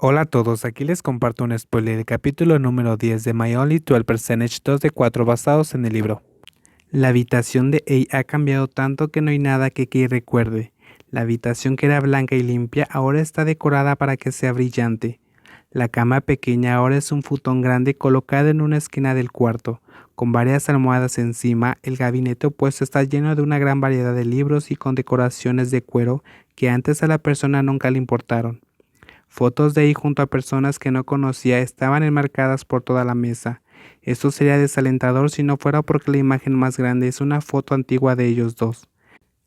Hola a todos, aquí les comparto un spoiler del capítulo número 10 de My Only 12% 2 de 4 basados en el libro. La habitación de Ei ha cambiado tanto que no hay nada que Kei recuerde. La habitación que era blanca y limpia ahora está decorada para que sea brillante. La cama pequeña ahora es un futón grande colocado en una esquina del cuarto. Con varias almohadas encima, el gabinete opuesto está lleno de una gran variedad de libros y con decoraciones de cuero que antes a la persona nunca le importaron. Fotos de ahí junto a personas que no conocía estaban enmarcadas por toda la mesa. Esto sería desalentador si no fuera porque la imagen más grande es una foto antigua de ellos dos.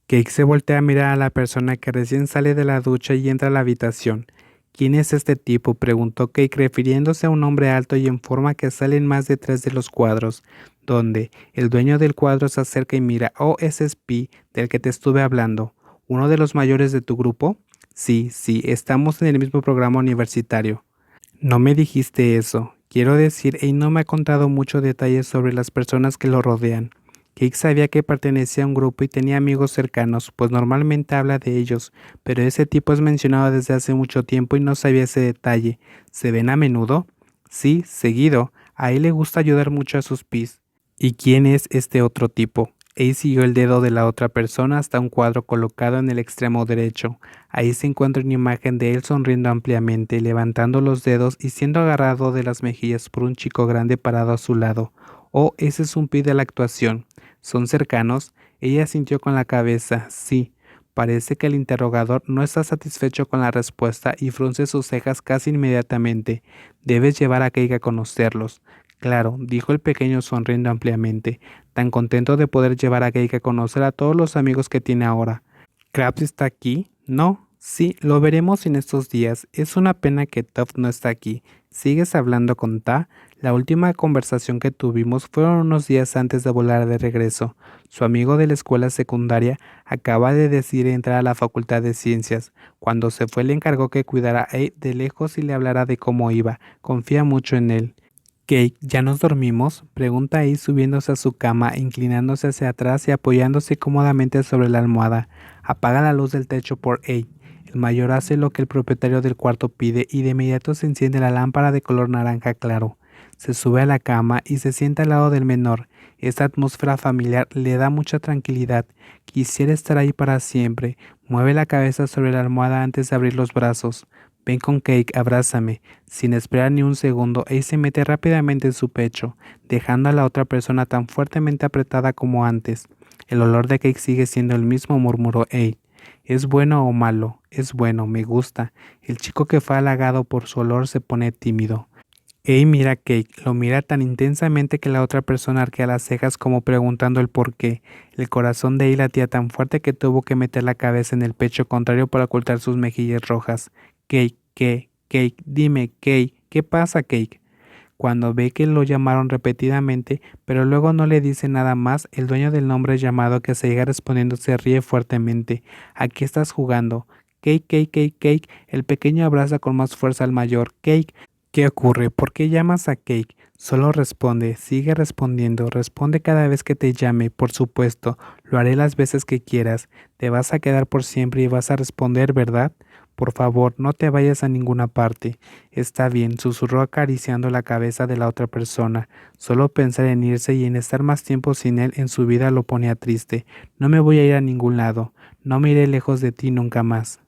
Cake se voltea a mirar a la persona que recién sale de la ducha y entra a la habitación. ¿Quién es este tipo?, preguntó Cake refiriéndose a un hombre alto y en forma que sale en más de 3 de los cuadros, donde el dueño del cuadro se acerca y mira. Oh, ese es Pi, del que te estuve hablando. ¿Uno de los mayores de tu grupo? Sí, estamos en el mismo programa universitario. No me dijiste eso. Quiero decir, y no me ha contado muchos detalles sobre las personas que lo rodean. Cake sabía que pertenecía a un grupo y tenía amigos cercanos, pues normalmente habla de ellos, pero ese tipo es mencionado desde hace mucho tiempo y no sabía ese detalle. ¿Se ven a menudo? Sí, seguido. A él le gusta ayudar mucho a sus pis. ¿Y quién es este otro tipo? Ace siguió el dedo de la otra persona hasta un cuadro colocado en el extremo derecho. Ahí se encuentra una imagen de él sonriendo ampliamente, levantando los dedos y siendo agarrado de las mejillas por un chico grande parado a su lado. Oh, ese es un pi de la actuación. ¿Son cercanos? Ella sintió con la cabeza. Sí. Parece que el interrogador no está satisfecho con la respuesta y frunce sus cejas casi inmediatamente. Debes llevar a Keika a conocerlos. Claro, dijo el pequeño sonriendo ampliamente, tan contento de poder llevar a Cake a conocer a todos los amigos que tiene ahora. ¿Krabs está aquí? No. Sí, lo veremos en estos días. Es una pena que Toph no está aquí. ¿Sigues hablando con Ta? La última conversación que tuvimos fueron unos días antes de volar de regreso. Su amigo de la escuela secundaria acaba de decidir entrar a la Facultad de Ciencias. Cuando se fue le encargó que cuidara a Abe de lejos y le hablara de cómo iba. Confía mucho en él. Cake, ¿ya nos dormimos?, pregunta ahí subiéndose a su cama, inclinándose hacia atrás y apoyándose cómodamente sobre la almohada. Apaga la luz del techo por Abe. El mayor hace lo que el propietario del cuarto pide y de inmediato se enciende la lámpara de color naranja claro. Se sube a la cama y se sienta al lado del menor. Esta atmósfera familiar le da mucha tranquilidad. Quisiera estar ahí para siempre. Mueve la cabeza sobre la almohada antes de abrir los brazos. Ven con Cake, abrázame. Sin esperar ni un segundo, Ace se mete rápidamente en su pecho, dejando a la otra persona tan fuertemente apretada como antes. El olor de Cake sigue siendo el mismo, murmuró Ace. ¿Es bueno o malo? Es bueno, me gusta. El chico que fue halagado por su olor se pone tímido. Ace mira a Cake, lo mira tan intensamente que la otra persona arquea las cejas como preguntando el por qué. El corazón de Ace latía tan fuerte que tuvo que meter la cabeza en el pecho contrario para ocultar sus mejillas rojas. Cake, dime, Cake, ¿qué pasa, Cake? Cuando ve que lo llamaron repetidamente, pero luego no le dice nada más, el dueño del nombre llamado que se llega respondiendo se ríe fuertemente. ¿A qué estás jugando? Cake. El pequeño abraza con más fuerza al mayor. Cake, ¿qué ocurre? ¿Por qué llamas a Cake? Solo responde, sigue respondiendo, responde cada vez que te llame, por supuesto, lo haré las veces que quieras. Te vas a quedar por siempre y vas a responder, ¿verdad? Por favor, no te vayas a ninguna parte. Está bien, susurró acariciando la cabeza de la otra persona. Solo pensar en irse y en estar más tiempo sin él en su vida lo ponía triste. No me voy a ir a ningún lado. No me iré lejos de ti nunca más.